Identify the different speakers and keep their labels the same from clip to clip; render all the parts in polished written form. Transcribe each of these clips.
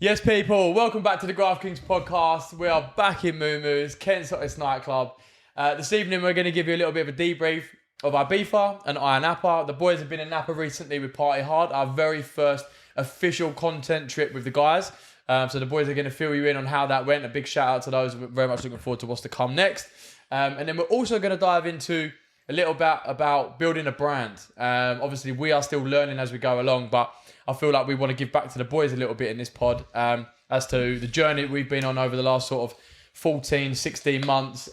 Speaker 1: Yes, people, welcome back to the Graft podcast. We are back in Moo Moo's, Kent's hottest nightclub. This evening, we're going to give you a little bit of a debrief of our Ibiza and our Napa. The boys have been in Napa recently with Party Hard, our very first official content trip with the guys. So the boys are going to fill you in on how that went. A big shout out to those. We're very much looking forward to what's to come next. And then we're also going to dive into a little bit about building a brand. Obviously, we are still learning as we go along, but I feel like we want to give back to the boys a little bit in this pod as to the journey we've been on over the last sort of 14, 16 months.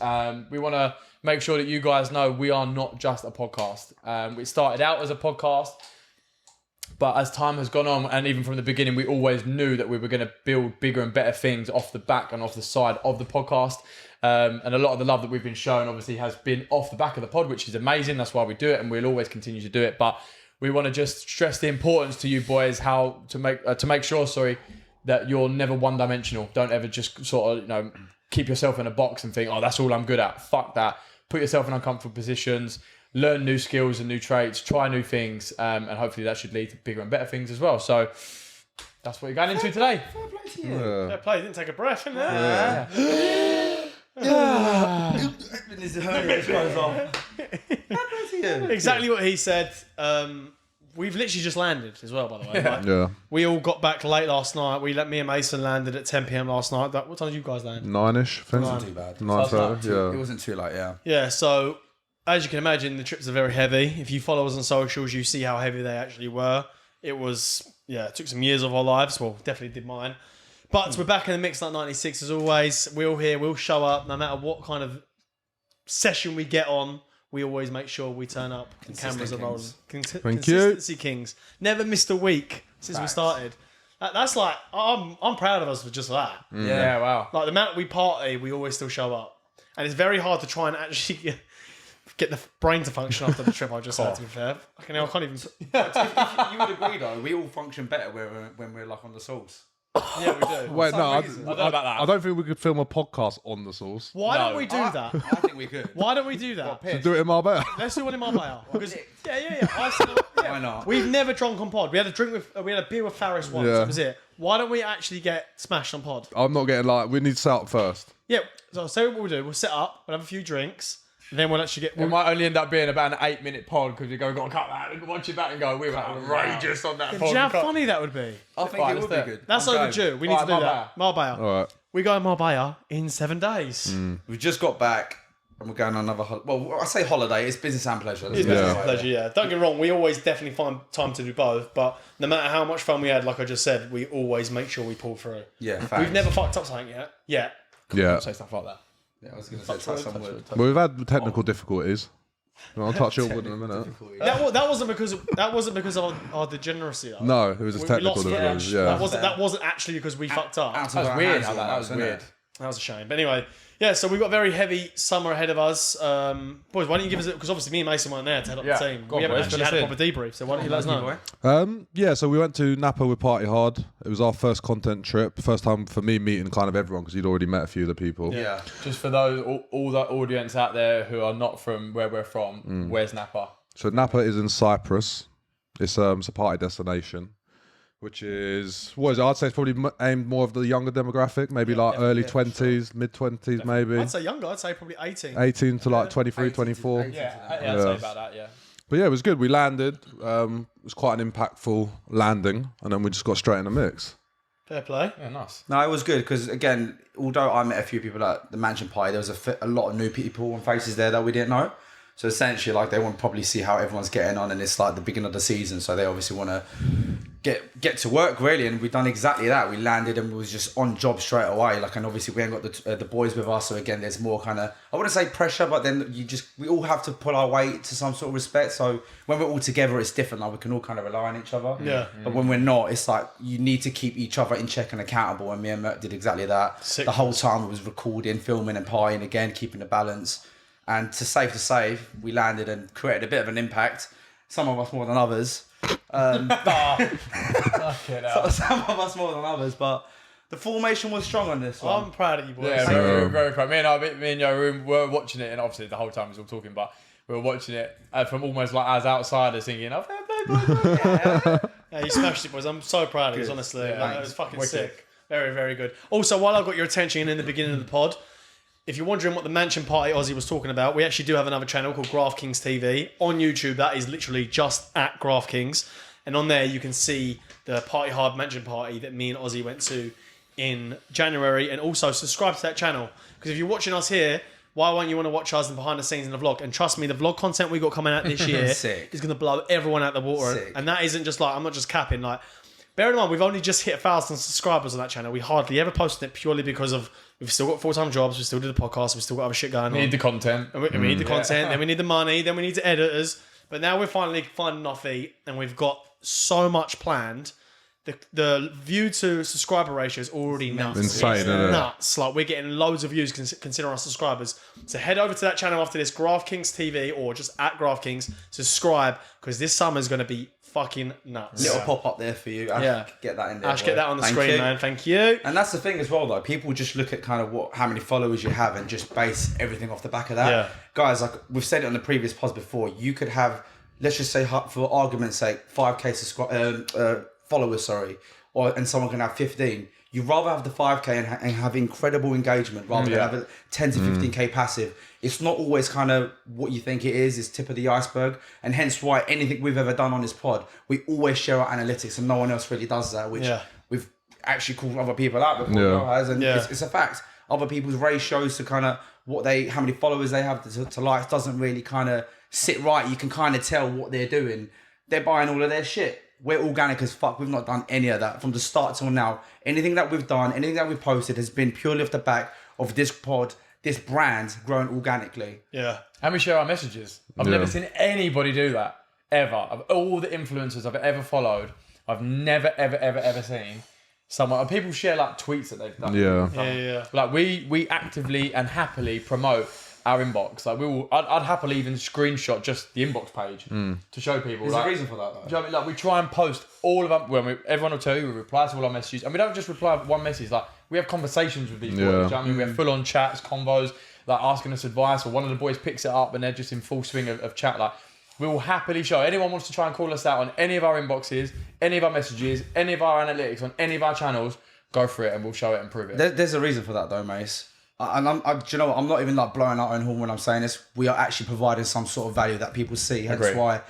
Speaker 1: We want to make sure that you guys know we are not just a podcast. We started out as a podcast, but as time has gone on, and even from the beginning, we always knew that we were going to build bigger and better things off the back and off the side of the podcast. And a lot of the love that we've been shown obviously has been off the back of the pod, which is amazing. That's why we do it, and we'll always continue to do it. But we want to just stress the importance to you boys how to make sure that you're never one-dimensional. Don't ever just sort of keep yourself in a box and think, oh, that's all I'm good at. Fuck that. Put yourself in uncomfortable positions, learn new skills and new traits, try new things, and hopefully that should lead to bigger and better things as well. So that's what you're going into today.
Speaker 2: Fair play to you.
Speaker 3: Yeah.
Speaker 4: Fair play, didn't take a breath, didn't it?
Speaker 2: This hernia goes off.
Speaker 4: Exactly what he said. We've literally just landed as well, by the way. Like,
Speaker 3: Yeah.
Speaker 4: we all got back late last night. Me and Mason landed at 10 p.m. last night. What time did you guys land?
Speaker 3: 9ish, I think.
Speaker 4: Nine.
Speaker 2: Too bad.
Speaker 3: 9:30,
Speaker 2: It
Speaker 3: yeah.
Speaker 2: wasn't too late, yeah.
Speaker 4: Yeah, so as you can imagine, the trips are very heavy. If you follow us on socials, you see how heavy they actually were. It took some years of our lives. Well, definitely did mine. But we're back in the mix like 96 as always. We're all here. We'll show up no matter what kind of session we get on. We always make sure we turn up. And cameras are rolling. Consistency kings. Never missed a week since we started. That's like I'm proud of us for just that.
Speaker 1: Yeah, wow.
Speaker 4: Like the amount we party, we always still show up, and it's very hard to try and actually get the brain to function after the trip. I just had to be fair. I can't even.
Speaker 2: If you would agree though, we all function better when we're like on the sauce.
Speaker 4: Yeah, we do.
Speaker 3: Wait, no, I
Speaker 1: don't know about that.
Speaker 3: I don't think we could film a podcast on the sauce.
Speaker 4: Why don't we do that?
Speaker 2: I think we could.
Speaker 4: Why don't we do that?
Speaker 3: To do it in Marbella.
Speaker 4: Let's do one in Marbella. Because I've seen,
Speaker 2: Why not?
Speaker 4: We've never drunk on pod. We had a beer with Faris once.
Speaker 3: Yeah.
Speaker 4: That was it. Why don't we actually get smashed on pod?
Speaker 3: I'm not getting we need to set up first.
Speaker 4: Yeah. So what we'll do, we'll set up, we'll have a few drinks, and then we'll actually get.
Speaker 1: It might only end up being about an 8-minute pod because we got to cut that. We can watch it back and go, we were outrageous on that
Speaker 4: Do
Speaker 1: pod.
Speaker 4: you know how funny that would be?
Speaker 2: I think it would be good.
Speaker 4: That's
Speaker 2: I'm
Speaker 4: overdue. We need to do that. Marbella.
Speaker 3: All right.
Speaker 4: We go to Marbella in 7 days.
Speaker 2: We've just got back and we're going on another I say holiday, it's business and pleasure.
Speaker 4: It's business and pleasure, yeah. Don't get me wrong, we always definitely find time to do both, but no matter how much fun we had, like I just said, we always make sure we pull through.
Speaker 2: Yeah,
Speaker 4: We've never fucked up something yet. Yeah.
Speaker 3: Yeah.
Speaker 1: Say stuff like that.
Speaker 2: Yeah, I was going to say some wood.
Speaker 3: Well, we've had technical difficulties. I'll touch it wood in a minute.
Speaker 4: That wasn't because of our degeneracy. Though.
Speaker 3: No, it was just
Speaker 4: We
Speaker 3: technical
Speaker 4: lost
Speaker 3: difficulties.
Speaker 4: footage.
Speaker 3: Yeah.
Speaker 4: That wasn't actually because we fucked up.
Speaker 2: That
Speaker 1: That was weird. That was weird.
Speaker 4: That was a shame. But anyway, yeah, so we've got a very heavy summer ahead of us. Boys, why don't you give us because obviously me and Mason weren't there to head up the team.
Speaker 1: Go on,
Speaker 4: We haven't
Speaker 1: boys,
Speaker 4: actually
Speaker 1: fill
Speaker 4: had a
Speaker 1: us
Speaker 4: proper debrief, so why don't you let us know?
Speaker 3: Yeah, so we went to Napa with Party Hard. It was our first content trip. First time for me meeting kind of everyone because you'd already met a few of the people.
Speaker 2: Yeah.
Speaker 1: Just for those, all the audience out there who are not from where we're from, where's Napa?
Speaker 3: So Napa is in Cyprus. It's a party destination, which is I'd say it's probably aimed more of the younger demographic, maybe early 20s, mid 20s, maybe.
Speaker 4: I'd say younger. I'd say probably 18.
Speaker 3: 18 to 23, 24.
Speaker 1: I'd say about that, yeah.
Speaker 3: But yeah, it was good. We landed. It was quite an impactful landing, and then we just got straight in the mix.
Speaker 4: Fair play.
Speaker 1: Yeah, nice.
Speaker 2: No, it was good because, again, although I met a few people at the mansion party, there was a lot of new people and faces there that we didn't know. So essentially, like, they want to probably see how everyone's getting on, and it's like the beginning of the season, so they obviously want to get to work really. And we've done exactly that. We landed and we was just on job straight away. Like, and obviously we ain't got the boys with us, so again, there's more kind of, I wouldn't say pressure, but then we all have to pull our weight to some sort of respect. So when we're all together, it's different. Like, we can all kind of rely on each other.
Speaker 4: Yeah.
Speaker 2: But when we're not, it's like you need to keep each other in check and accountable. And me and Mert did exactly that. The whole time we was recording, filming, and partying again, keeping the balance. And safe to say, we landed and created a bit of an impact. Some of us more than others. Some of us more than others, but the formation was strong on this one.
Speaker 4: I'm proud of you boys.
Speaker 1: Yeah, very, very proud. Me and Yo were watching it, and obviously the whole time we was all talking, but we were watching it from almost like as outsiders, thinking, "Oh, fair play, boys."
Speaker 4: Yeah, you smashed it, boys. I'm so proud of you, honestly.
Speaker 1: Yeah,
Speaker 4: Like, it was fucking
Speaker 1: wicked.
Speaker 4: sick. Very, very good. Also, while I've got your attention in the beginning of the pod, if you're wondering what the Mansion Party Aussie was talking about, we actually do have another channel called Graft Kings TV on YouTube. That is literally just at Graft Kings. And on there, you can see the Party Hard Mansion Party that me and Aussie went to in January. And also subscribe to that channel. Because if you're watching us here, why won't you want to watch us behind the scenes in the vlog? And trust me, the vlog content we got coming out this year is going to blow everyone out the water.
Speaker 2: Sick.
Speaker 4: And that isn't just like, I'm not just capping. Like, bear in mind, we've only just hit 1,000 subscribers on that channel. We hardly ever posted it purely because of we've still got full-time jobs, we still do the podcast, we still got other shit going on.
Speaker 1: We need the content.
Speaker 4: And we need the content, then we need the money, then we need the editors. But now we're finally finding our feet, and we've got so much planned. The view to subscriber ratio is already nuts.
Speaker 3: Insane,
Speaker 4: It's
Speaker 3: isn't it?
Speaker 4: nuts. Like, we're getting loads of views considering our subscribers. So head over to that channel after this, Graft Kings TV, or just at Graft Kings. Subscribe, because this summer is going to be fucking nuts.
Speaker 2: Little pop up there for you. Ash, get that in there.
Speaker 4: Ash,
Speaker 2: boy.
Speaker 4: get that on the
Speaker 2: Thank
Speaker 4: screen,
Speaker 2: you.
Speaker 4: man. Thank you.
Speaker 2: And that's the thing as well, though. People just look at kind of how many followers you have and just base everything off the back of that.
Speaker 4: Yeah.
Speaker 2: Guys, like we've said it on the previous pods before, you could have, let's just say, for argument's sake, 5k followers, and someone can have 15. You'd rather have the 5k and have incredible engagement rather than have a 10 to 15k passive. It's not always kind of what you think it is. It's tip of the iceberg. And hence why anything we've ever done on this pod, we always share our analytics and no one else really does that, which we've actually called other people out before, guys. And it's a fact. Other people's ratios to kind of how many followers they have to likes doesn't really kind of sit right. You can kind of tell what they're doing. They're buying all of their shit. We're organic as fuck. We've not done any of that from the start till now. Anything that we've done, anything that we've posted has been purely off the back of this pod, this brand growing organically.
Speaker 4: Yeah.
Speaker 1: And we share our messages. I've never seen anybody do that, ever. Of all the influencers I've ever followed, I've never, ever seen someone... People share, like, tweets that they've done.
Speaker 3: Yeah.
Speaker 1: Like, we actively and happily promote our inbox. Like, I'd happily even screenshot just the inbox page to show people.
Speaker 2: There's
Speaker 1: like,
Speaker 2: a reason for that, though.
Speaker 1: Do you know what I mean? Like, we try and post all of them. Everyone will tell you, we reply to all our messages. And we don't just reply with one message. Like, we have conversations with these boys. Do you know what I mean? We have full-on chats, convos, like asking us advice, or one of the boys picks it up and they're just in full swing of chat. Like, we will happily show. Anyone wants to try and call us out on any of our inboxes, any of our messages, any of our analytics, on any of our channels, go for it and we'll show it and prove it.
Speaker 2: There's a reason for that, though, Mace. And do you know what? I'm not even like blowing our own horn when I'm saying this. We are actually providing some sort of value that people see. Hence why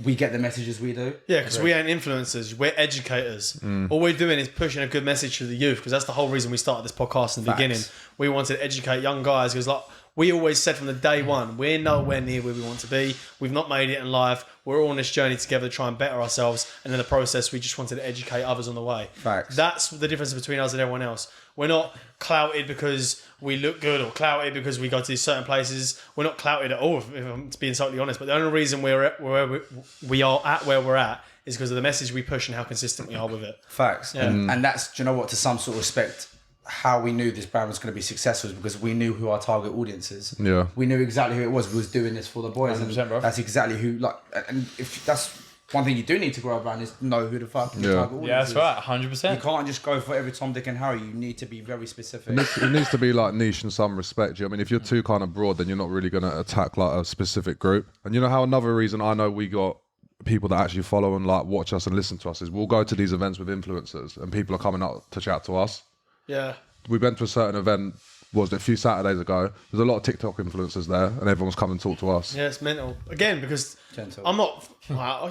Speaker 2: we get the messages we do.
Speaker 4: Yeah, because we ain't influencers. We're educators. All we're doing is pushing a good message to the youth, because that's the whole reason we started this podcast in the beginning. We wanted to educate young guys, because like we always said from the day one, we're nowhere near where we want to be. We've not made it in life. We're all on this journey together to try and better ourselves. And in the process, we just wanted to educate others on the way.
Speaker 2: Facts.
Speaker 4: That's the difference between us and everyone else. We're not clouted because we look good, or clouted because we go to these certain places. We're not clouted at all, if I'm being totally honest. But the only reason we are at where we're at is because of the message we push and how consistent we are with it.
Speaker 2: Facts. Yeah. And that's, do you know what, to some sort of respect, how we knew this brand was going to be successful is because we knew who our target audience is.
Speaker 3: Yeah.
Speaker 2: We knew exactly who it was. We was doing this for the boys.
Speaker 1: 100%,
Speaker 2: and
Speaker 1: bro.
Speaker 2: that's exactly who, like, and if that's one thing you do need to grow a brand is know who the fuck your target audience
Speaker 1: Yeah, that's
Speaker 2: is.
Speaker 1: right,
Speaker 2: You
Speaker 1: 100%.
Speaker 2: can't just go for every Tom, Dick and Harry. You need to be very specific.
Speaker 3: It needs to be like niche in some respect. I mean, if you're too kind of broad, then you're not really going to attack like a specific group. And you know how another reason I know we got people that actually follow and like watch us and listen to us is we'll go to these events with influencers and people are coming up to chat to us.
Speaker 4: Yeah.
Speaker 3: We went to a certain event, was it a few Saturdays ago? There's a lot of TikTok influencers there and everyone's come and talk to us.
Speaker 4: Yeah, it's mental. Again, because
Speaker 2: Gentle.
Speaker 4: I'm not...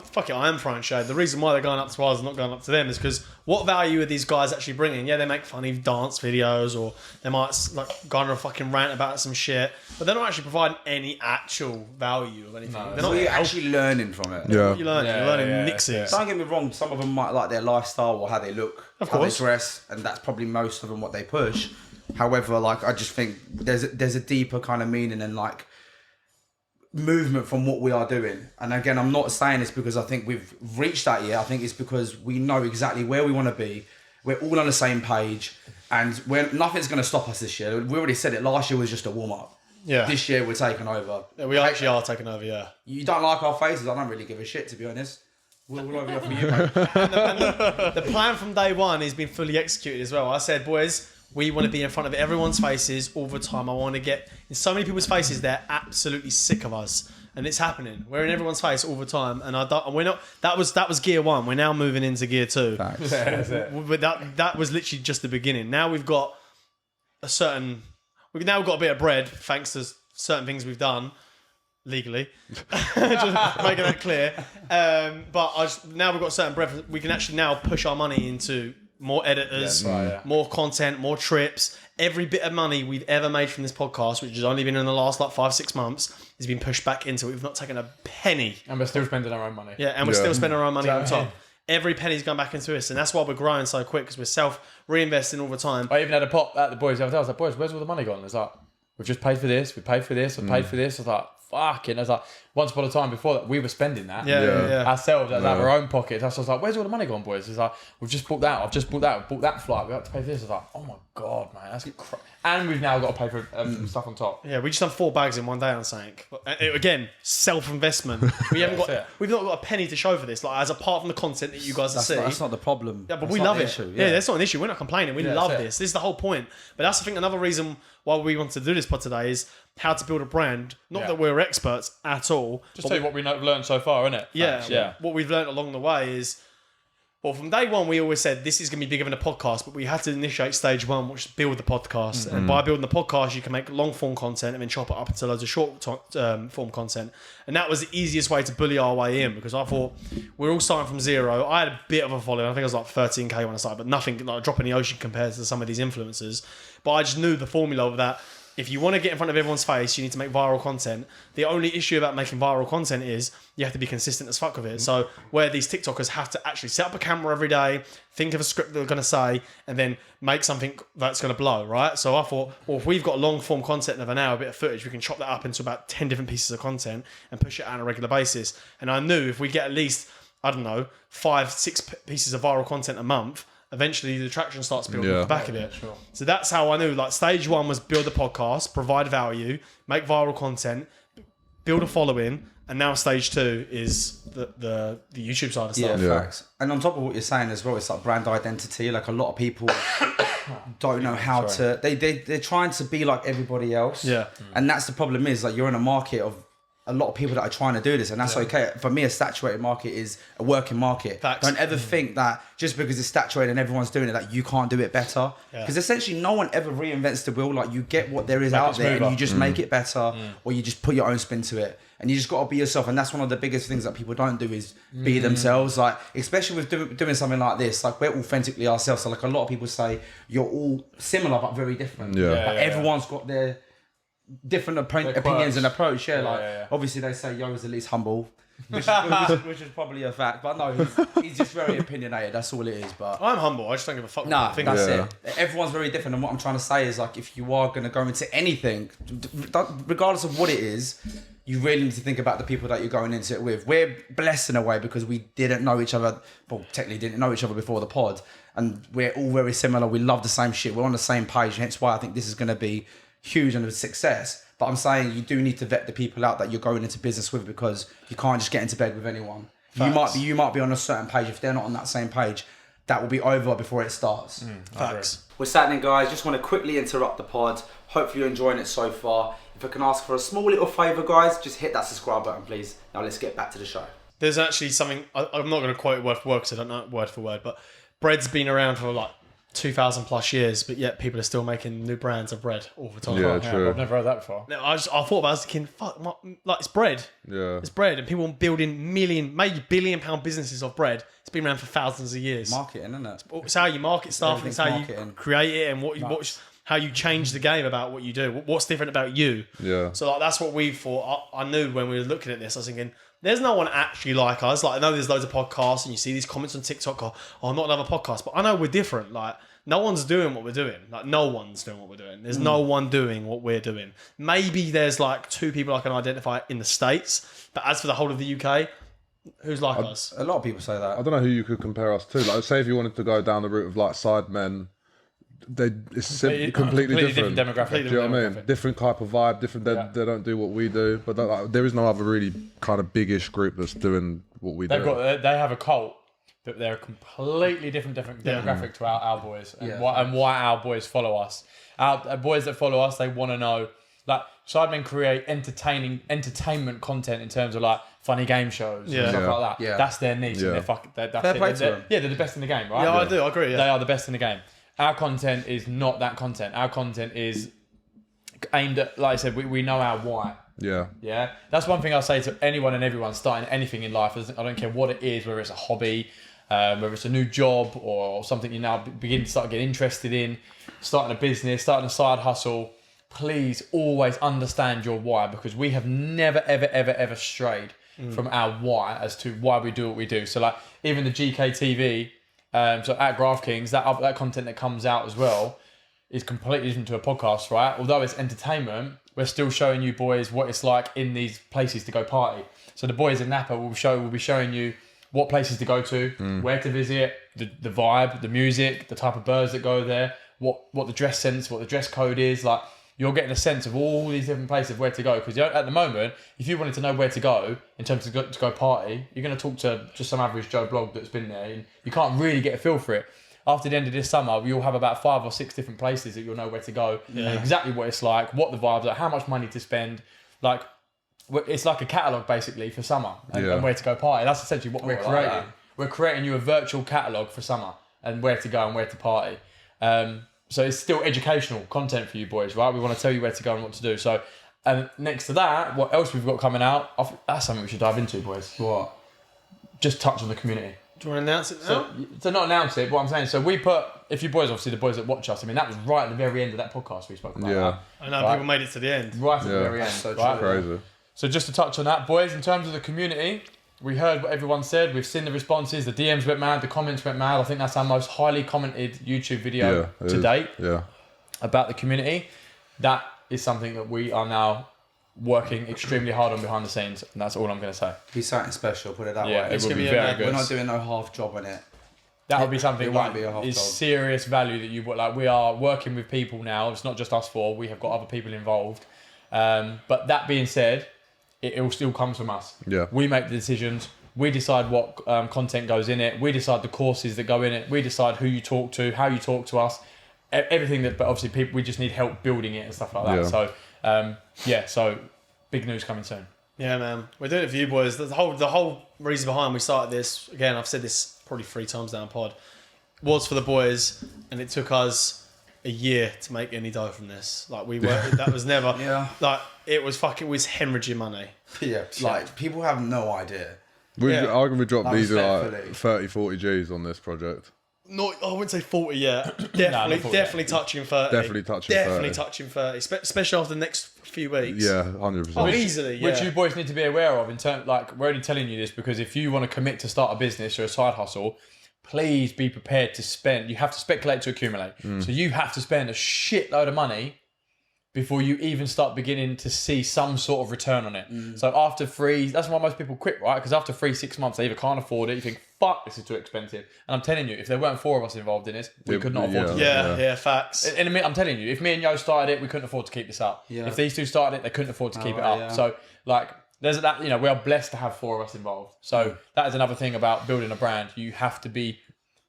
Speaker 4: fuck it, I am throwing shade. The reason why they're going up to us and not going up to them is because what value are these guys actually bringing? Yeah, they make funny dance videos, or they might like go on a fucking rant about some shit, but they're not actually providing any actual value of anything. They're
Speaker 2: So
Speaker 4: not
Speaker 2: you're actually learning from it.
Speaker 3: Yeah.
Speaker 4: You're learning nixes.
Speaker 2: Don't get me wrong, some of them might like their lifestyle or how they look,
Speaker 4: Of
Speaker 2: how
Speaker 4: course.
Speaker 2: they dress, and that's probably most of them what they push. However, like I just think there's a deeper kind of meaning and like movement from what we are doing. And again, I'm not saying this because I think we've reached that yet. I think it's because we know exactly where we want to be. We're all on the same page, and nothing's going to stop us this year. We already said it. Last year was just a warm up.
Speaker 4: Yeah.
Speaker 2: This year we're taking over.
Speaker 4: Yeah, we actually are taking over, yeah.
Speaker 2: You don't like our faces? I don't really give a shit, to be honest. We're all over here for you, mate.
Speaker 4: The plan from day one has been fully executed as well. I said, boys, we want to be in front of everyone's faces all the time. I want to get in so many people's faces, they're absolutely sick of us. and it's happening. We're in everyone's face all the time, and we're not. That was gear 1. We're now moving into gear 2.
Speaker 2: Facts.
Speaker 1: That's it.
Speaker 4: But that was literally just the beginning. Now we've got we've now got a bit of bread thanks to certain things we've done legally. Just making that clear. But now we've got certain bread. We can actually now push our money into more editors, more content, more trips. Every bit of money we've ever made from this podcast, which has only been in the last 5-6 months, has been pushed back into it. We've not taken a penny.
Speaker 1: And we're still spending our own money.
Speaker 4: Yeah, and we're still spending our own money on top. Every penny's gone back into us, and that's why we're growing so quick, because we're self-reinvesting all the time.
Speaker 1: I even had a pop at the boys the other day. I was like, boys, where's all the money gone? It's like, we've just paid for this, we paid for this, we paid for this. I was like, fucking. I was like, once upon a time before that, we were spending that ourselves out of our own pockets. So I was like, where's all the money gone, boys? It's like, we've just bought that, I've just bought that, we've bought that flight, we have to pay for this. I was like, oh my God, man, that's and we've now got to pay for stuff on top.
Speaker 4: Yeah, we just done 4 bags in one day on something. Again, self-investment. We've not got a penny to show for this. Like, as apart from the content that you guys see.
Speaker 2: That's not the problem.
Speaker 4: Yeah, but
Speaker 2: that's
Speaker 4: we
Speaker 2: not
Speaker 4: love
Speaker 2: the
Speaker 4: it.
Speaker 2: issue.
Speaker 4: Yeah, that's not an issue. We're not complaining. We love this. This is the whole point. But that's, I think, another reason why we want to do this pod today is how to build a brand. Not that we're experts at all.
Speaker 1: Just tell you what we've learned so far, innit?
Speaker 4: Yeah. What we've learned along the way is, well, from day one, we always said this is going to be bigger than a podcast, but we had to initiate stage 1, which is build the podcast. And by building the podcast, you can make long form content and then chop it up into loads of short form content. And that was the easiest way to bully our way in, because I thought we're all starting from zero. I had a bit of a following. I think I was like 13K when I started, but nothing, like a drop in the ocean compared to some of these influencers. But I just knew the formula of that. If you want to get in front of everyone's face, you need to make viral content. The only issue about making viral content is you have to be consistent as fuck with it. So where these TikTokers have to actually set up a camera every day, think of a script they're going to say, and then make something that's going to blow, right? So I thought, well, if we've got long form content of an hour, a bit of footage, we can chop that up into about 10 different pieces of content and push it out on a regular basis. And I knew if we get at least, 5-6 pieces of viral content a month, eventually the traction starts building off the back of it. Sure. So that's how I knew, like, stage 1 was build the podcast, provide value, make viral content, build a following, and now stage 2 is the YouTube side of stuff.
Speaker 2: Yeah, facts. And on top of what you're saying as well, it's like brand identity. Like, a lot of people don't know how to, they're trying to be like everybody else.
Speaker 4: Yeah.
Speaker 2: And that's the problem, is like, you're in a market of a lot of people that are trying to do this, and that's okay. For me, a saturated market is a working market.
Speaker 4: Facts.
Speaker 2: Don't ever think that just because it's saturated and everyone's doing it, that you can't do it better. Because essentially, no one ever reinvents the wheel. Like, you get what there is out there, and you just make it better, or you just put your own spin to it. And you just got to be yourself. And that's one of the biggest things that people don't do, is be themselves. Like, especially with doing something like this, like, we're authentically ourselves. So, like, a lot of people say you're all similar but very different. Everyone's got their different opinions and approach. Obviously they say Yo's at least humble, which is probably a fact, but no, he's just very opinionated. That's all it is. But
Speaker 4: I'm humble. I just don't give a fuck.
Speaker 2: Nah, that's it. Everyone's very different, and what I'm trying to say is, like, if you are going to go into anything, regardless of what it is, you really need to think about the people that you're going into it with. We're blessed in a way because we didn't know each other. Well, technically didn't know each other before the pod, and we're all very similar. We love the same shit. We're on the same page. Hence why I think this is going to be huge and a success. But I'm saying you do need to vet the people out that you're going into business with, because you can't just get into bed with anyone. You might be on a certain page. If they're not on that same page, that will be over before it starts.
Speaker 4: Facts.
Speaker 2: What's happening, guys? Just want to quickly interrupt the pod. Hopefully you're enjoying it so far. If I can ask for a small little favour, guys, just hit that subscribe button, please. Now let's get back to the show.
Speaker 4: There's actually something, I'm not going to quote it word for word because I don't know it word for word, but bread's been around for like 2,000 plus years, but yet people are still making new brands of bread all the time.
Speaker 3: Yeah, true.
Speaker 1: I've never heard that before.
Speaker 4: I thought about it, I was thinking, fuck, like, it's bread.
Speaker 3: Yeah.
Speaker 4: It's bread, and people building maybe billion-pound businesses of bread. It's been around for thousands of years.
Speaker 2: Marketing, isn't it?
Speaker 4: It's how you market stuff, and it's how you create it, and how you change the game about what you do. What's different about you?
Speaker 3: Yeah.
Speaker 4: So, like, that's what we thought. I knew when we were looking at this, I was thinking, there's no one actually like us. Like, I know there's loads of podcasts, and you see these comments on TikTok, I'm not another podcast, but I know we're different. Like, no one's doing what we're doing. Like, no one's doing what we're doing. There's no one doing what we're doing. Maybe there's like 2 people I can identify in the States, but as for the whole of the UK, who's like us?
Speaker 2: A lot of people say that.
Speaker 3: I don't know who you could compare us to. Like, say if you wanted to go down the route of like Sidemen, it's completely different
Speaker 1: demographic.
Speaker 3: Do you know what I mean? Different type of vibe. Different. They don't do what we do, but there is no other really kind of biggish group that's doing what we do.
Speaker 1: They have a cult, but they're a completely different demographic to our boys, and why our boys follow us. Our boys that follow us, they want to know. Like, Sidemen create entertainment content in terms of like funny game shows and stuff like that.
Speaker 2: Yeah.
Speaker 1: that's their niche.
Speaker 3: Yeah.
Speaker 1: And that's
Speaker 2: Fair
Speaker 1: it.
Speaker 2: play to them.
Speaker 1: They're the best in the game, right?
Speaker 4: Yeah, I do. I agree. Yeah.
Speaker 1: They are the best in the game. Our content is not that content. Our content is aimed at, like I said, we know our why.
Speaker 3: Yeah.
Speaker 1: That's one thing I'll say to anyone and everyone starting anything in life. I don't care what it is, whether it's a hobby, whether it's a new job or something you now begin to start getting interested in, starting a business, starting a side hustle. Please always understand your why, because we have never, ever, ever, ever strayed from our why as to why we do what we do. So like even the GKTV, so at Graft, that content that comes out as well is completely different to a podcast, right? Although it's entertainment, we're still showing you boys what it's like in these places to go party. So the boys in Napa will be showing you what places to go to, where to visit, the vibe, the music, the type of birds that go there, what the dress sense, what the dress code is. Like, you're getting a sense of all these different places of where to go. Because at the moment, if you wanted to know where to go in terms of to go party, you're going to talk to just some average Joe blog that's been there, and you can't really get a feel for it. After the end of this summer, you'll have about 5 or 6 different places that you'll know where to go, and exactly what it's like, what the vibes are, how much money to spend. Like, it's like a catalogue basically for summer and where to go party. That's essentially what we're creating. Like, we're creating you a virtual catalogue for summer and where to go and where to party. So it's still educational content for you boys, right? We want to tell you where to go and what to do. So, and next to that, what else we've got coming out? That's something we should dive into, boys.
Speaker 2: What?
Speaker 1: Just touch on the community.
Speaker 4: Do you want to announce it now?
Speaker 1: So not announce it, but what I'm saying, so we put, if you boys, obviously the boys that watch us, I mean, that was right at the very end of that podcast we spoke about.
Speaker 3: Yeah.
Speaker 4: I know
Speaker 1: Right.
Speaker 4: people made it to the end.
Speaker 1: Right at the
Speaker 3: Yeah.
Speaker 1: very end.
Speaker 2: So
Speaker 1: right?
Speaker 3: Crazy.
Speaker 1: So just to touch on that, boys, in terms of the community, we heard what everyone said. We've seen the responses. The DMs went mad. The comments went mad. I think that's our most highly commented YouTube video to date about the community. That is something that we are now working extremely hard on behind the scenes, and that's all I'm going to say.
Speaker 2: Be something special, put it that
Speaker 1: Yeah,
Speaker 2: way.
Speaker 1: it will be
Speaker 4: gonna be
Speaker 1: very
Speaker 4: a-
Speaker 1: good.
Speaker 2: We're not doing no half job on it.
Speaker 1: That would be something
Speaker 2: It won't
Speaker 1: like
Speaker 2: be a half
Speaker 1: is
Speaker 2: job.
Speaker 1: serious value that you like. We are working with people now. It's not just us four. We have got other people involved. But that being said, it all still comes from us.
Speaker 3: Yeah.
Speaker 1: We make the decisions. We decide what content goes in it. We decide the courses that go in it. We decide who you talk to, how you talk to us, everything that. But obviously, people, we just need help building it and stuff like that.
Speaker 3: Yeah.
Speaker 1: So, so big news coming soon.
Speaker 4: Yeah, man. We're doing it for you boys. The whole reason behind we started this, again, I've said this probably 3 times down pod, was for the boys, and it took us a year to make any dough from this. Like, we were, that was never, like, it was hemorrhaging money.
Speaker 2: Yeah, like, people have no idea.
Speaker 3: I reckon we dropped
Speaker 2: Like,
Speaker 3: these like
Speaker 2: respectfully.
Speaker 3: 30, 40 G's on this project.
Speaker 4: No, I wouldn't say 40 yet.
Speaker 1: not 40
Speaker 4: Definitely touching 30.
Speaker 3: Definitely touching
Speaker 4: Definitely
Speaker 3: 30.
Speaker 4: touching 30, especially after the next few weeks.
Speaker 3: Yeah, 100%.
Speaker 4: Oh, easily, yeah.
Speaker 1: Which you boys need to be aware of in terms, like, we're only telling you this because if you want to commit to start a business or a side hustle, please be prepared to spend. You have to speculate to accumulate. So you have to spend a shitload of money before you even start beginning to see some sort of return on it. So after 3, that's why most people quit, right? Because after 3-6 months, they either can't afford it, you think, fuck, this is too expensive. And I'm telling you, if there weren't 4 of us involved in this, we could not afford to do it.
Speaker 4: Yeah, facts.
Speaker 1: In a minute, I'm telling you, if me and Yo started it, we couldn't afford to keep this up.
Speaker 2: Yeah.
Speaker 1: If these two started it, they couldn't afford to keep it up.
Speaker 2: yeah.
Speaker 1: So, like, there's that, we are blessed to have 4 of us involved. So that is another thing about building a brand. You have to be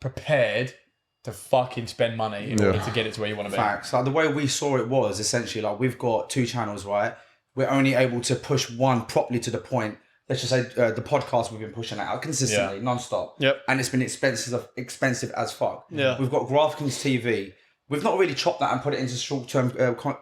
Speaker 1: prepared to fucking spend money in order to get it to where you want to be.
Speaker 2: Facts. Like, the way we saw it was essentially, like, we've got 2 channels, right? We're only able to push one properly to the point. Let's just say the podcast we've been pushing it out consistently, non-stop.
Speaker 4: Yep.
Speaker 2: And it's been expensive as fuck.
Speaker 4: Yeah.
Speaker 2: We've got GraftKings TV. We've not really chopped that and put it into short-term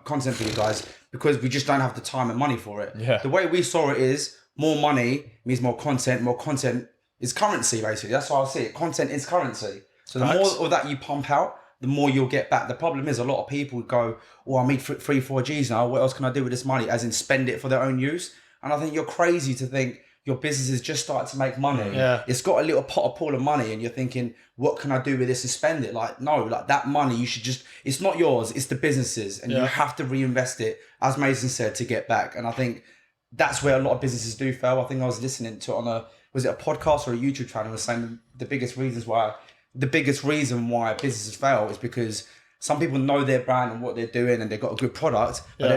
Speaker 2: content for you guys because we just don't have the time and money for it.
Speaker 1: Yeah.
Speaker 2: The way we saw it is more money means more content. More content is currency, basically. That's how I see it. Content is currency. So the more of that you pump out, the more you'll get back. The problem is a lot of people go, oh, I made 3-4 G's now. What else can I do with this money? As in spend it for their own use. And I think you're crazy to think your business is just starting to make money.
Speaker 4: Yeah.
Speaker 2: It's got a little pool of money and you're thinking, what can I do with this and spend it? Like, no, like that money, you should just, it's not yours, it's the business's. And you have to reinvest it, as Mason said, to get back. And I think that's where a lot of businesses do fail. I think I was listening to it on was it a podcast or a YouTube channel, was saying the biggest reason why businesses fail is because some people know their brand and what they're doing and they've got a good product, but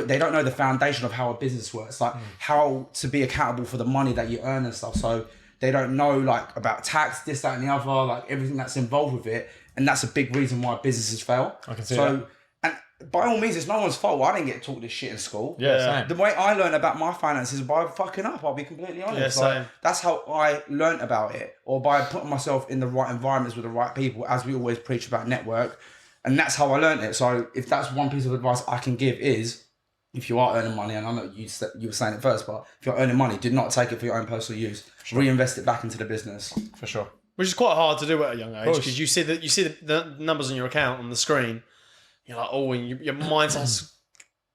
Speaker 2: they don't know the foundation of how a business works, like how to be accountable for the money that you earn and stuff. So they don't know like about tax, this, that and the other, like everything that's involved with it. And that's a big reason why businesses fail.
Speaker 1: I can see
Speaker 2: so
Speaker 1: that.
Speaker 2: And by all means, it's no one's fault. I didn't get taught this shit in school.
Speaker 1: Yeah,
Speaker 2: The way I learned about my finances is by fucking up. I'll be completely honest.
Speaker 4: Yeah, same.
Speaker 2: That's how I learned about it, or by putting myself in the right environments with the right people, as we always preach about network. And that's how I learned it. So if that's one piece of advice I can give is, if you are earning money, and I know you were saying it first, but if you're earning money, do not take it for your own personal use. Sure. Reinvest it back into the business.
Speaker 1: For sure.
Speaker 4: Which is quite hard to do at a young age because you see the numbers on your account on the screen. You're like, oh, and your mind starts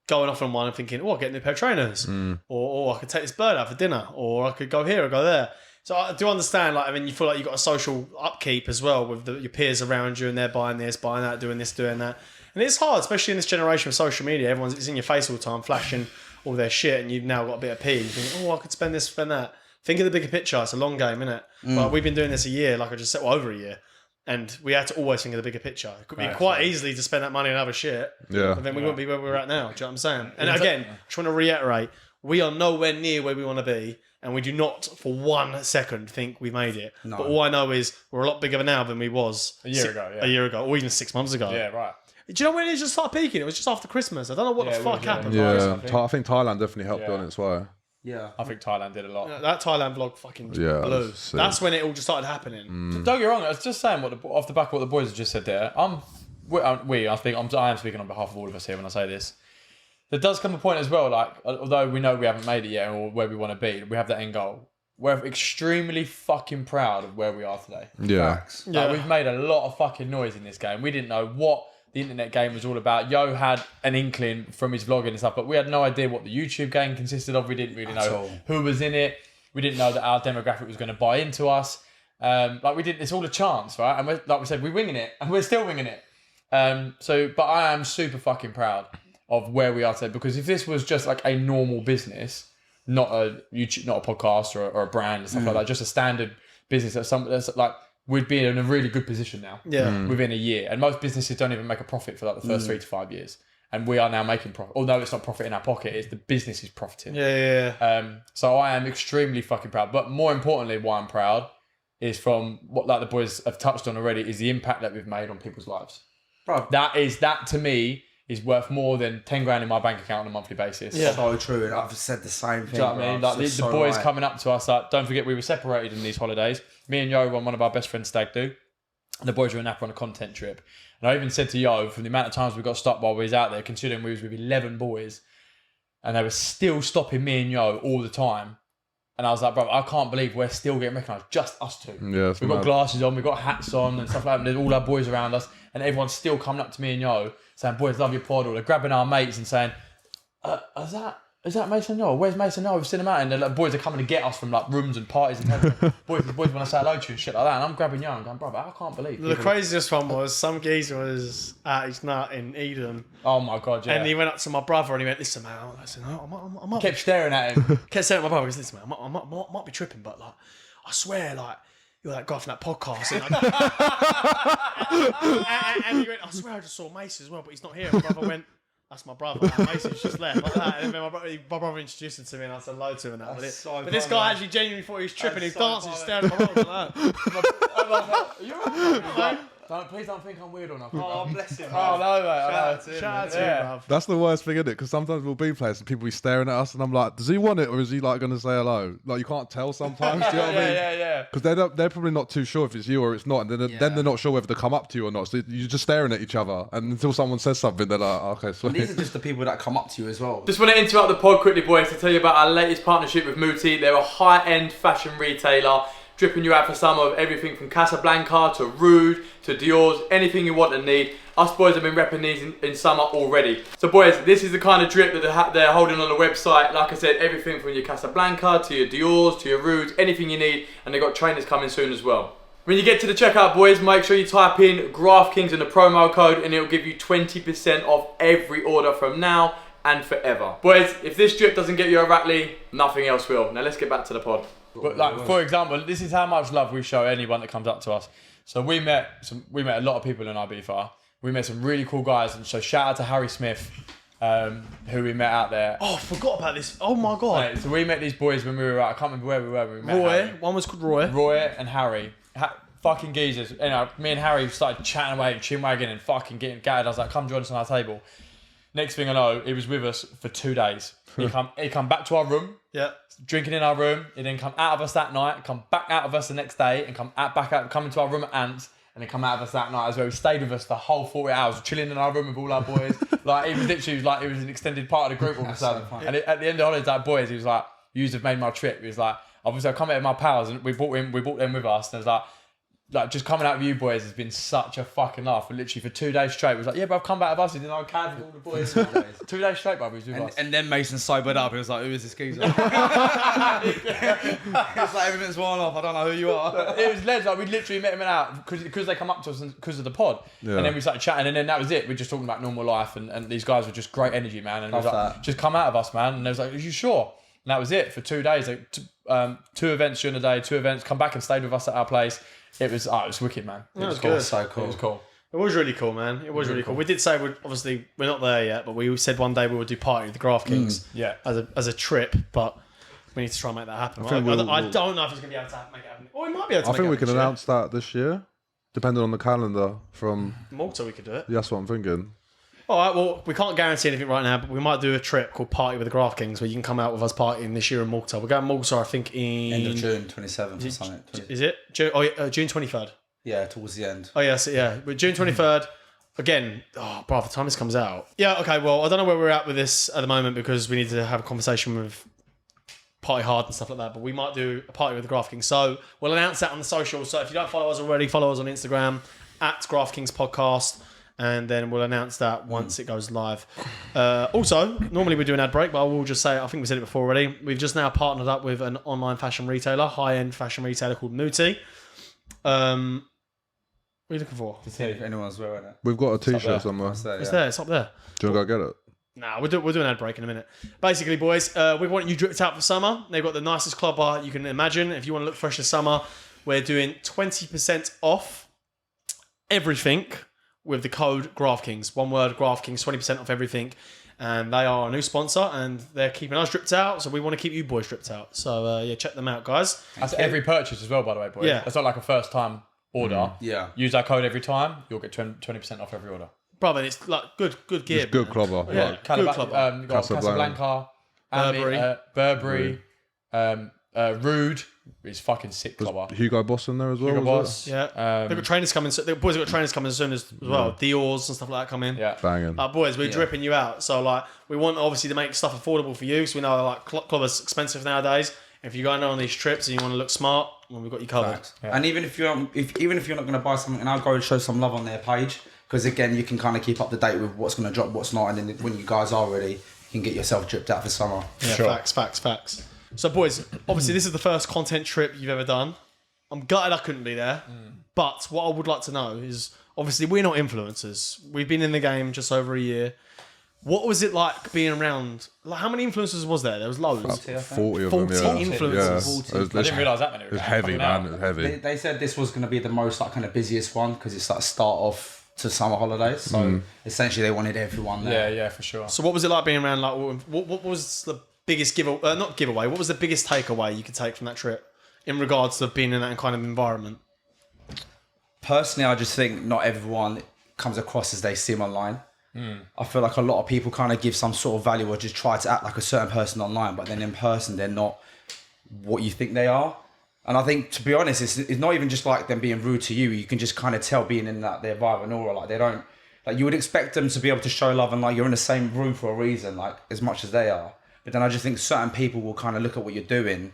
Speaker 4: going off on one and thinking, oh, I'll get a new pair of trainers, or I could take this bird out for dinner, or I could go here or go there. So I do understand, like, I mean, you feel like you've got a social upkeep as well with your peers around you, and they're buying this, buying that, doing this, doing that. And it's hard, especially in this generation of social media. Everyone's in your face all the time, flashing all their shit, and you've now got a bit of P. You think, oh, I could spend this, spend that. Think of the bigger picture. It's a long game, isn't it? But we've been doing this a year, like I just said, over a year. And we had to always think of the bigger picture. It could be quite easily to spend that money on other shit. Yeah. But then we wouldn't be where we're at now. Do you know what I'm saying? And again, I just want to reiterate, we are nowhere near where we want to be. And we do not, for 1 second, think we've made it. No. But all I know is we're a lot bigger now than we was
Speaker 1: a year ago,
Speaker 4: or even 6 months ago.
Speaker 1: Yeah, right.
Speaker 4: Do you know when it just started peaking? It was just after Christmas. I don't know what the fuck happened.
Speaker 3: Yeah, I think Thailand definitely helped on its way.
Speaker 2: Yeah,
Speaker 1: I think Thailand did a lot.
Speaker 4: That Thailand vlog fucking blew. That's when it all just started happening.
Speaker 1: Don't get me wrong. I was just saying off the back of what the boys have just said there. I am speaking on behalf of all of us here when I say this. There does come a point as well. Like, although we know we haven't made it yet or where we want to be, we have that end goal. We're extremely fucking proud of where we are today.
Speaker 3: Yeah,
Speaker 1: like, we've made a lot of fucking noise in this game. We didn't know what the internet game was all about. Yo had an inkling from his vlogging and stuff, but we had no idea what the YouTube game consisted of. We didn't really know who was in it. We didn't know that our demographic was going to buy into us. It's all a chance, right? And like we said, we're winging it, and we're still winging it. But I am super fucking proud of where we are today, because if this was just like a normal business, not a YouTube, not a podcast or a brand and stuff like that, just a standard business that's like, we'd be in a really good position now. Yeah. Within a year. And most businesses don't even make a profit for like the first 3 to 5 years. And we are now making profit. Although it's not profit in our pocket, it's the business is profiting.
Speaker 4: Yeah.
Speaker 1: So I am extremely fucking proud. But more importantly, why I'm proud is from what like the boys have touched on already, is the impact that we've made on people's lives. Bro, that to me is worth more than 10 grand in my bank account on a monthly basis.
Speaker 2: Yeah. So true. And I've said the same thing.
Speaker 1: Do you know what I mean? Like the boys coming up to us, like, don't forget we were separated in these holidays. Me and Yo were on one of our best friends' stag do. And the boys were in Napa on a content trip. And I even said to Yo, from the amount of times we got stopped while we was out there, considering we was with 11 boys, and they were still stopping me and Yo all the time. And I was like, bro, I can't believe we're still getting recognised, just us two.
Speaker 3: Yeah,
Speaker 1: we've got glasses on, we've got hats on and stuff like that. And there's all our boys around us, and everyone's still coming up to me and Yo saying, boys, love your pod. Or they're grabbing our mates and saying, is that Mason Yo? Where's Mason Yo? We've seen him out. And the like, boys are coming to get us from like rooms and parties. And boys want to say hello to you and shit like that. And I'm grabbing Yo and going, bro, I can't believe
Speaker 4: the craziest one was some geezer was at his nut in Eden.
Speaker 1: Oh my God, yeah.
Speaker 4: And he went up to my brother and he went, listen, man, I might
Speaker 1: kept staring at him.
Speaker 4: Kept staring at my brother. He goes, listen, man, I might be tripping, but like, I swear, like, you're that guy from that podcast. And he went, I swear I just saw Mason as well, but he's not here. And my brother went, that's my brother. Mason's just left like that. And then my brother introduced him to me and I said hello to him. And that. But this guy actually genuinely thought he was tripping. He was dancing, just staring at my brother like that.
Speaker 1: Please don't think I'm weird or nothing.
Speaker 4: Oh, bless him.
Speaker 1: Oh, no, mate.
Speaker 4: Shout out to him, bruv.
Speaker 3: That's the worst thing, isn't it? Because sometimes we'll be places and people be staring at us and I'm like, does he want it or is he like going to say hello? Like, you can't tell sometimes, do you know what I mean?
Speaker 1: Yeah.
Speaker 3: Because they're probably not too sure if it's you or it's not. And then they're not sure whether to come up to you or not. So you're just staring at each other. And until someone says something, they're like, okay, sweet.
Speaker 2: These are just the people that come up to you as well.
Speaker 1: Just want to interrupt the pod quickly, boys, to tell you about our latest partnership with Muti. They're a high-end fashion retailer, dripping you out for summer of everything from Casablanca to Rude to Dior's, anything you want and need. Us boys have been repping these in summer already. So boys, this is the kind of drip that they're holding on the website. Like I said, everything from your Casablanca to your Dior's to your Rude's, anything you need. And they've got trainers coming soon as well. When you get to the checkout, boys, make sure you type in GraftKings in the promo code and it'll give you 20% off every order from now and forever. Boys, if this drip doesn't get you a Ratley, nothing else will. Now let's get back to the pod. But like, for example, this is how much love we show anyone that comes up to us. So we met a lot of people in Ibiza. We met some really cool guys, and so shout out to Harry Smith, who we met out there.
Speaker 4: Oh, I forgot about this. Oh my God.
Speaker 1: Right, so we met these boys when we were out. I can't remember where we were. When we met
Speaker 4: Roy.
Speaker 1: Harry.
Speaker 4: One was called Roy.
Speaker 1: Roy and Harry. fucking geezers. You know, me and Harry started chatting away, chin-wagging and fucking getting gatted. I was like, come join us on our table. Next thing I know, he was with us for 2 days. He come back to our room, drinking in our room. He then come out of us that night, come back out of us the next day, and come into our room at Ants, and then come out of us that night as well. He stayed with us the whole 40 hours, chilling in our room with all our boys. Like, he was literally like, it was an extended part of the group all of a sudden.
Speaker 2: So
Speaker 1: and at the end of the holidays, like, boys, he was like, "Yous have made my trip." He was like, obviously, I come out with my pals, and we brought them with us, and it was like just coming out with you boys has been such a fucking laugh. And literally for 2 days straight, it was like, yeah, bro, I've come back with us. He didn't know CAD with all the boys. 2 days straight, bro, he was with us.
Speaker 2: And then Mason sobered up. He was like, "Who is this geezer?" It's like everything's worn off. I don't know who you are.
Speaker 1: It was legend. Like, we literally met him out because they come up to us because of the pod, and then we started chatting, and then that was it. We're just talking about normal life, and these guys were just great energy, man. And it was like, just come out of us, man. And they was like, "Are you sure?" And that was it for 2 days. Like, 2 events during the day, 2 events. Come back and stayed with us at our place. It was wicked, man. It was cool.
Speaker 4: Good.
Speaker 2: So cool.
Speaker 1: It was cool.
Speaker 4: It was really cool, man. It was really cool. We did say we're not there yet, but we said one day we would do party with the Graft Kings as a trip, but we need to try and make that happen. I don't know if it's going to be able to make it happen. Or we might be able to
Speaker 3: I think we can announce that this year, depending on the calendar from
Speaker 4: Malta. We could do it.
Speaker 3: That's what I'm thinking.
Speaker 4: All right, well, we can't guarantee anything right now, but we might do a trip called Party with the Graft Kings where you can come out with us partying this year in Malta. We're going to Malta, I think, in...
Speaker 2: End of June 27th or something.
Speaker 4: Is it? June 23rd.
Speaker 2: Yeah, towards the end.
Speaker 4: Oh, yes, yeah. But June 23rd, again, by the time this comes out. Yeah, okay, well, I don't know where we're at with this at the moment because we need to have a conversation with Party Hard and stuff like that, but we might do a party with the Graft Kings. So we'll announce that on the socials. So if you don't follow us already, follow us on Instagram, @GraftKings Podcast. And then we'll announce that once it goes live. Also, normally we do an ad break, but I will just say, I think we said it before already. We've just now partnered up with an online fashion retailer, high-end fashion retailer called Nuti. What are you looking for?
Speaker 2: To see if anyone's wearing it.
Speaker 3: We've got a t-shirt somewhere.
Speaker 2: It's there,
Speaker 4: It's there. It's up there.
Speaker 3: Do you want to go get it?
Speaker 4: Nah, we'll do an ad break in a minute. Basically, boys, we want you dripped out for summer. They've got the nicest club bar you can imagine. If you want to look fresh this summer, we're doing 20% off everything with the code GraftKings. One word, GraftKings, 20% off everything. And they are a new sponsor, and they're keeping us dripped out, so we want to keep you boys dripped out. So, check them out, guys.
Speaker 1: That's every purchase as well, by the way, boys.
Speaker 4: Yeah.
Speaker 1: That's not like a first-time order.
Speaker 2: Yeah.
Speaker 1: Use that code every time. You'll get 20% off every order.
Speaker 4: Brother, it's like good gear.
Speaker 3: It's good
Speaker 4: man.
Speaker 3: clubber.
Speaker 4: Yeah,
Speaker 3: Like,
Speaker 4: good clubber.
Speaker 1: You got Casablanca, Burberry, Rude. It's fucking sick clubber.
Speaker 3: Hugo Boss in there as well.
Speaker 1: Hugo
Speaker 3: was
Speaker 1: Boss.
Speaker 4: Yeah. They've got trainers coming. The boys have got trainers coming soon as well. Dior's and stuff like that come in.
Speaker 1: Yeah.
Speaker 3: it? Banging.
Speaker 4: Boys, we're dripping you out. So like, we want obviously to make stuff affordable for you. So we know like clubber's expensive nowadays. If you're going on these trips and you want to look smart, well, we've got you covered.
Speaker 2: Yeah. And even if you're not going to buy something, and I'll go and show some love on their page because again, you can kind of keep up to date with what's going to drop, what's not, and then when you guys are ready, you can get yourself dripped out for summer.
Speaker 4: Yeah, sure. Facts. So, boys, obviously, this is the first content trip you've ever done. I'm gutted I couldn't be there. But what I would like to know is, obviously, we're not influencers. We've been in the game just over a year. What was it like being around? Like, how many influencers was there? There was loads.
Speaker 3: 40 of
Speaker 4: 40
Speaker 3: them, yeah.
Speaker 4: influencers.
Speaker 3: Yeah.
Speaker 1: I didn't realise that many.
Speaker 3: It was heavy, man. It was heavy.
Speaker 2: They said this was going to be the most like kind of busiest one because it's like start off to summer holidays. So essentially, they wanted everyone there.
Speaker 1: Yeah, for sure.
Speaker 4: So, what was it like being around? Like, what was the biggest not giveaway? What was the biggest takeaway you could take from that trip in regards to being in that kind of environment?
Speaker 2: Personally, I just think not everyone comes across as they seem online. I feel like a lot of people kind of give some sort of value or just try to act like a certain person online, but then in person, they're not what you think they are. And I think, to be honest, it's not even just like them being rude to you. You can just kind of tell being in that their vibe and aura. Like, they don't, like, you would expect them to be able to show love and like you're in the same room for a reason, like as much as they are. But then I just think certain people will kind of look at what you're doing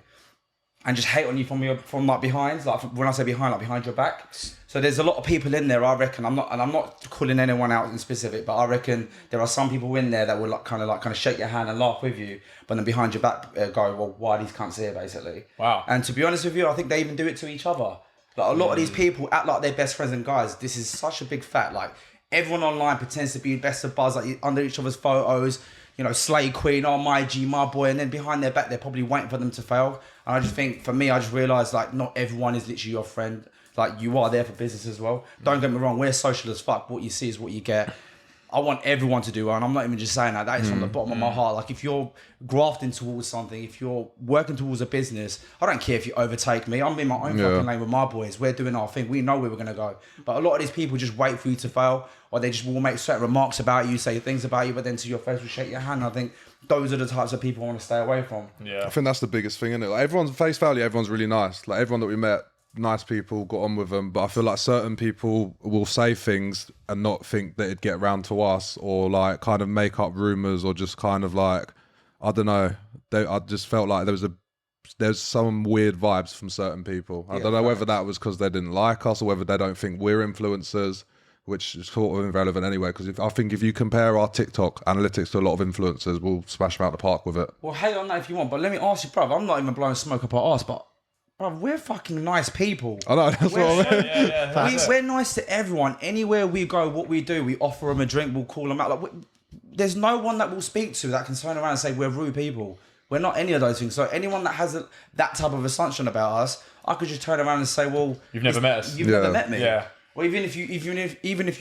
Speaker 2: and just hate on you from like behind. Like, when I say behind, like behind your back. So there's a lot of people in there, I reckon. I'm not calling anyone out in specific, but I reckon there are some people in there that will kind of shake your hand and laugh with you, but then behind your back go, well, why are these cunts here, basically?
Speaker 1: Wow.
Speaker 2: And to be honest with you, I think they even do it to each other. Like, a lot of these people act like they're best friends, and guys, this is such a big fact. Like, everyone online pretends to be best of buzz, like under each other's photos. You know, Slay Queen, oh my G, my boy, and then behind their back, they're probably waiting for them to fail. And I just think, for me, I just realised, like, not everyone is literally your friend. Like, you are there for business as well. Don't get me wrong, we're social as fuck. What you see is what you get. I want everyone to do well, and I'm not even just saying that. That is from the bottom of my heart. Like, if you're grafting towards something, if you're working towards a business, I don't care if you overtake me. I'm in my own fucking lane with my boys. We're doing our thing. We know where we're going to go. But a lot of these people just wait for you to fail, or they just will make certain remarks about you, say things about you, but then to your face will shake your hand. I think those are the types of people I want to stay away from.
Speaker 1: Yeah.
Speaker 3: I think that's the biggest thing, isn't it? Like, everyone's face value, everyone's really nice. Like, everyone that we met, nice people, got on with them, but I feel like certain people will say things and not think that it'd get round to us, or like kind of make up rumours, or just kind of like, I don't know, I just felt like there's some weird vibes from certain people. I don't know whether that was because they didn't like us, or whether they don't think we're influencers, which is sort of irrelevant anyway, because I think if you compare our TikTok analytics to a lot of influencers, we'll smash them out the park with it.
Speaker 2: Well, hate on that if you want, but let me ask you, bruv, I'm not even blowing smoke up our arse, but bruv, we're fucking nice people.
Speaker 3: I know, that's what I mean.
Speaker 2: We're nice to everyone. Anywhere we go, what we do, we offer them a drink, we'll call them out. Like, there's no one that we'll speak to that can turn around and say we're rude people. We're not any of those things. So anyone that has that type of assumption about us, I could just turn around and say, well,
Speaker 1: You've never met us.
Speaker 2: You've never met me.
Speaker 1: Yeah.
Speaker 2: Well, even if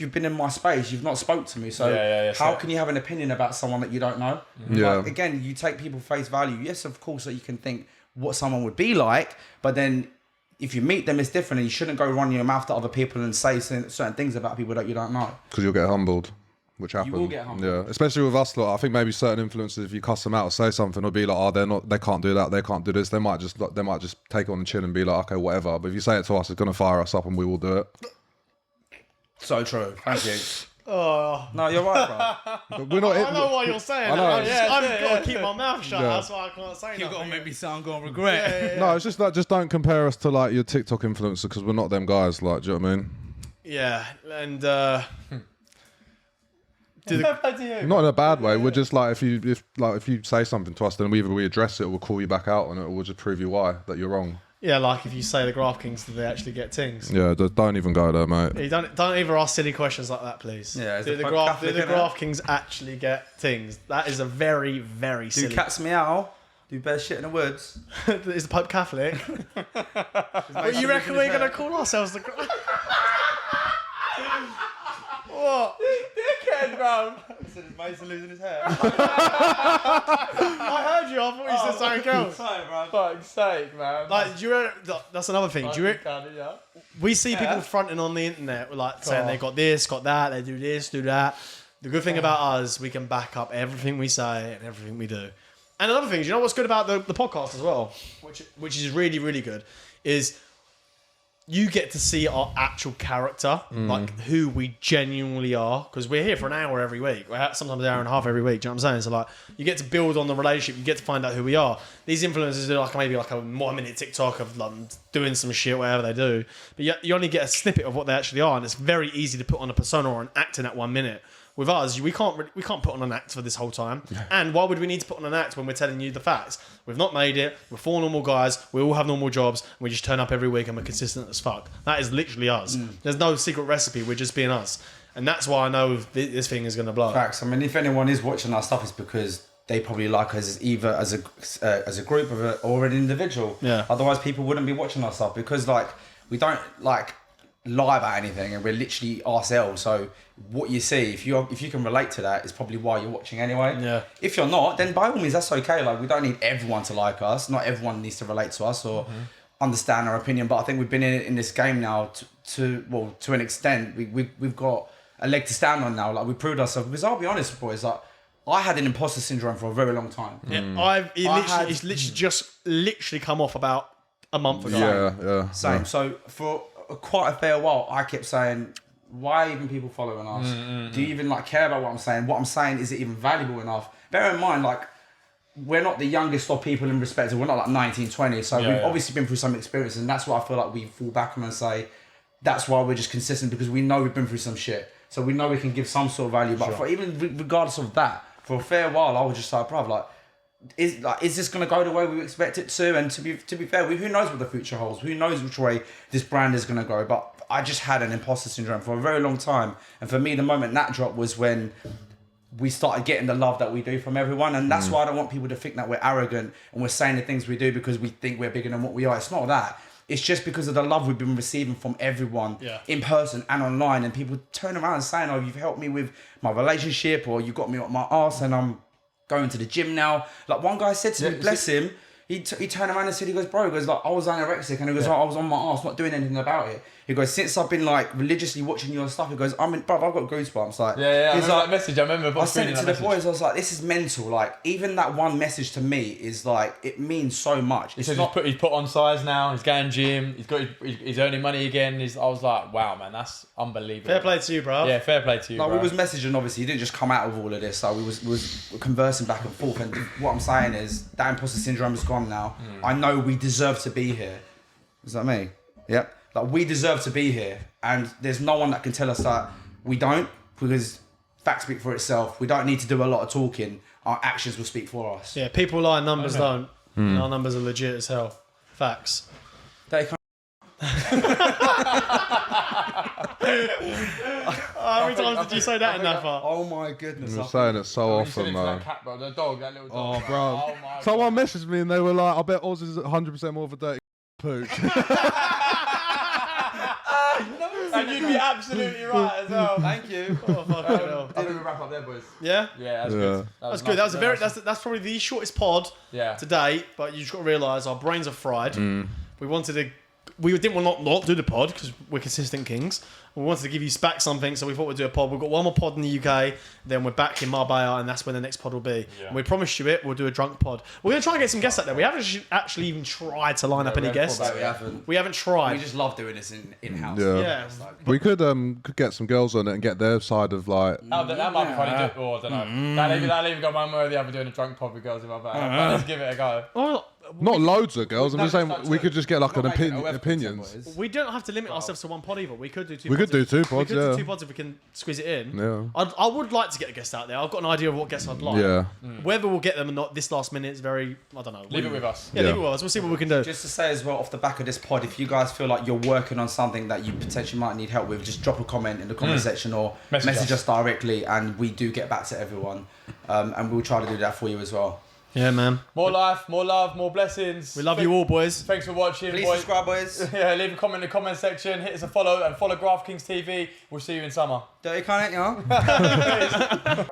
Speaker 2: you've been in my space, you've not spoke to me. So how can you have an opinion about someone that you don't know?
Speaker 3: Yeah.
Speaker 2: Like, again, you take people face value. Yes, of course, that you can think what someone would be like, but then if you meet them, it's different, and you shouldn't go running your mouth to other people and say certain things about people that you don't know.
Speaker 3: Because you'll get humbled, which happens.
Speaker 2: You will get humbled.
Speaker 3: Yeah, especially with us. Like, I think maybe certain influencers, if you cuss them out or say something, they'll be like, "Oh, they can't do that, they can't do this." They might just take it on the chin and be like, "Okay, whatever." But if you say it to us, it's gonna fire us up, and we will do it.
Speaker 2: So true. Thank you.
Speaker 4: Oh.
Speaker 2: No, you're right, bro.
Speaker 3: But we're not.
Speaker 4: I know what you're saying.
Speaker 3: I know.
Speaker 4: I've got to keep my mouth shut. That's why I can't say
Speaker 5: You're
Speaker 4: nothing.
Speaker 5: gonna make me sound gonna regret.
Speaker 3: No, it's just that. Just don't compare us to like your TikTok influencer, because we're not them guys. Like, do you know what I mean?
Speaker 4: Yeah, and
Speaker 3: Not in a bad way. We're just like, if you say something to us, then either we address it, or we'll call you back out on it, or we'll just prove you why that you're wrong.
Speaker 4: yeah, like if you say the Graft Kings, do they actually get things?
Speaker 3: Yeah, don't even go there, mate.
Speaker 4: You don't ever ask silly questions like that, please.
Speaker 2: Yeah, is
Speaker 4: do
Speaker 2: the
Speaker 4: the
Speaker 2: Pope
Speaker 4: Graft
Speaker 2: Catholic, innit?
Speaker 4: Kings actually get things? That is a very, very
Speaker 2: Do
Speaker 4: silly.
Speaker 2: cats meow? Do bear shit in the woods?
Speaker 4: Is the Pope Catholic? But you reckon we're gonna call ourselves the Graft? What?
Speaker 1: Dickhead, bro.
Speaker 2: Said his mate's losing his hair.
Speaker 4: I heard you. I thought you said something else.
Speaker 2: Sorry, bro.
Speaker 1: Fuck's sake, man.
Speaker 4: Like, do you? That's another thing. Do you? We see people fronting on the internet, like saying they got this, got that, they do this, do that. The good thing about us, we can back up everything we say and everything we do. And another thing, do you know what's good about the podcast as well, which is really, really good, is you get to see our actual character, like who we genuinely are, because we're here for an hour every week, sometimes an hour and a half every week. Do you know what I'm saying? So like, you get to build on the relationship, you get to find out who we are. These influencers do like maybe like a 1 minute TikTok of doing some shit, whatever they do, but you only get a snippet of what they actually are, and it's very easy to put on a persona or an act in that 1 minute. With us, we can't put on an act for this whole time. And why would we need to put on an act when we're telling you the facts? We've not made it. We're 4 normal guys. We all have normal jobs. And we just turn up every week and we're consistent as fuck. That is literally us. There's no secret recipe. We're just being us. And that's why I know this thing is going to blow.
Speaker 2: Facts. I mean, if anyone is watching our stuff, it's because they probably like us either as a group or an individual.
Speaker 4: Yeah.
Speaker 2: Otherwise, people wouldn't be watching our stuff, because like we don't like lie about anything, and we're literally ourselves. So what you see, if you can relate to that, is probably why you're watching anyway.
Speaker 4: Yeah.
Speaker 2: If you're not, then by all means, that's okay. Like, we don't need everyone to like us. Not everyone needs to relate to us or understand our opinion. But I think we've been in this game now to an extent. We've got a leg to stand on now. Like, we proved ourselves. Because I'll be honest, boys, like, I had an imposter syndrome for a very long time.
Speaker 4: Yeah, it's literally just come off about a month ago.
Speaker 3: Yeah.
Speaker 2: Same. So for quite a fair while, I kept saying, why even people following us? Do you even like care about what I'm saying? What I'm saying, is it even valuable enough? Bear in mind, like, we're not the youngest of people in respect to, we're not like 19, 20. So we've obviously been through some experiences, and that's why I feel like we fall back on and say, that's why we're just consistent, because we know we've been through some shit. So we know we can give some sort of value. But for even regardless of that, for a fair while, I was just like, bruv, like, is this going to go the way we expect it to? And to be fair, who knows what the future holds? Who knows which way this brand is going to go? But I just had an imposter syndrome for a very long time. And for me, the moment that dropped was when we started getting the love that we do from everyone. And that's why I don't want people to think that we're arrogant and we're saying the things we do because we think we're bigger than what we are. It's not that. it's just because of the love we've been receiving from everyone in person and online, and people turn around and saying, "Oh, you've helped me with my relationship," or "You got me up my arse and I'm going to the gym now." Like one guy said to me, bless him, he turned around and said, he goes, "Bro," he goes, like, "I was anorexic," and he goes, "I was on my arse, not doing anything about it." He goes, "Since I've been like religiously watching your stuff," he goes, "Bro, I've got goosebumps." Like,
Speaker 1: I
Speaker 2: he's
Speaker 1: remember
Speaker 2: like,
Speaker 1: that message. I remember.
Speaker 2: I sent it to the boys. I was like, "This is mental." Like, even that one message to me is like, it means so much.
Speaker 1: He says he's put on size now. He's going gym. He's earning money again. I was like, wow, man, that's unbelievable.
Speaker 4: Fair play to you, bro.
Speaker 1: Yeah, fair play to you.
Speaker 2: Like,
Speaker 1: bro.
Speaker 2: we was messaging. Obviously, he didn't just come out of all of this. Like, we was conversing back and forth. And what I'm saying is, that imposter syndrome is gone now. I know we deserve to be here. Is that me? Yep. Like, we deserve to be here, and there's no one that can tell us that we don't, because facts speak for itself. We don't need to do a lot of talking. Our actions will speak for us.
Speaker 4: Yeah, people lie, numbers don't. And our numbers are legit as hell. Facts.
Speaker 2: They can't.
Speaker 4: How many times did you say that in that part?
Speaker 2: Oh my goodness!
Speaker 3: You're saying it so often, man.
Speaker 1: That cat, bro, the dog, that little dog.
Speaker 3: Oh, bro.
Speaker 1: Oh my
Speaker 3: Someone messaged me and they were like, "I bet Oz is 100% more of a dirty pooch."
Speaker 1: And you'd be absolutely right as well. Thank you.
Speaker 4: Oh, fucking hell.
Speaker 1: I think we wrap up there, boys.
Speaker 4: Yeah?
Speaker 1: Yeah, that's
Speaker 3: Yeah.
Speaker 1: good.
Speaker 4: That's good. That was a very. That's probably the shortest pod
Speaker 1: Yeah.
Speaker 4: to date. But you just got to realise our brains are fried. We wanted to. We didn't want to not do the pod because we're consistent kings. We wanted to give you back something, so we thought we'd do a pod. We've got one more pod in the UK, then we're back in Marbella, and that's when the next pod will be.
Speaker 1: Yeah.
Speaker 4: And we promised you it. We'll do a drunk pod. We're going to try and get some guests out there. We haven't actually even tried to line up any guests.
Speaker 2: No, we haven't.
Speaker 4: We haven't tried.
Speaker 2: We just love doing this in house.
Speaker 3: Yeah.
Speaker 4: Yeah.
Speaker 3: We could get some girls on it and get their side of like.
Speaker 1: That might be funny. Oh, I don't know. That'll even go one way or the other doing a drunk pod with girls in my bag. But let's give it a go.
Speaker 4: Well,
Speaker 3: Not loads of girls. I'm just saying we could just get like an
Speaker 2: Not making
Speaker 3: opinion,
Speaker 2: no effort,
Speaker 3: opinions.
Speaker 2: boys.
Speaker 4: we don't have to limit ourselves to one pod either. We could do two.
Speaker 3: We
Speaker 4: pods
Speaker 3: could do
Speaker 4: if-
Speaker 3: two pods,
Speaker 4: We could
Speaker 3: yeah.
Speaker 4: do two pods if we can squeeze it in.
Speaker 3: Yeah.
Speaker 4: I would like to get a guest out there. I've got an idea of what guests I'd like.
Speaker 3: Yeah.
Speaker 4: Whether we'll get them or not this last minute is very. I don't know.
Speaker 1: Leave it with us.
Speaker 4: Yeah, leave
Speaker 3: Yeah.
Speaker 4: it with us. We'll see what we can do.
Speaker 2: Just to say as well, off the back of this pod, if you guys feel like you're working on something that you potentially might need help with, just drop a comment in the comment section or message us directly, and we do get back to everyone. And we'll try to do that for you as well.
Speaker 4: Yeah, man.
Speaker 1: More life, more love, more blessings.
Speaker 4: We love you all, boys.
Speaker 1: Thanks for watching.
Speaker 2: Please
Speaker 1: boys.
Speaker 2: subscribe, boys.
Speaker 1: Yeah, leave a comment in the comment section. Hit us a follow and follow Graft Kings TV. We'll see you in summer.
Speaker 2: Dirty cunt, y'all.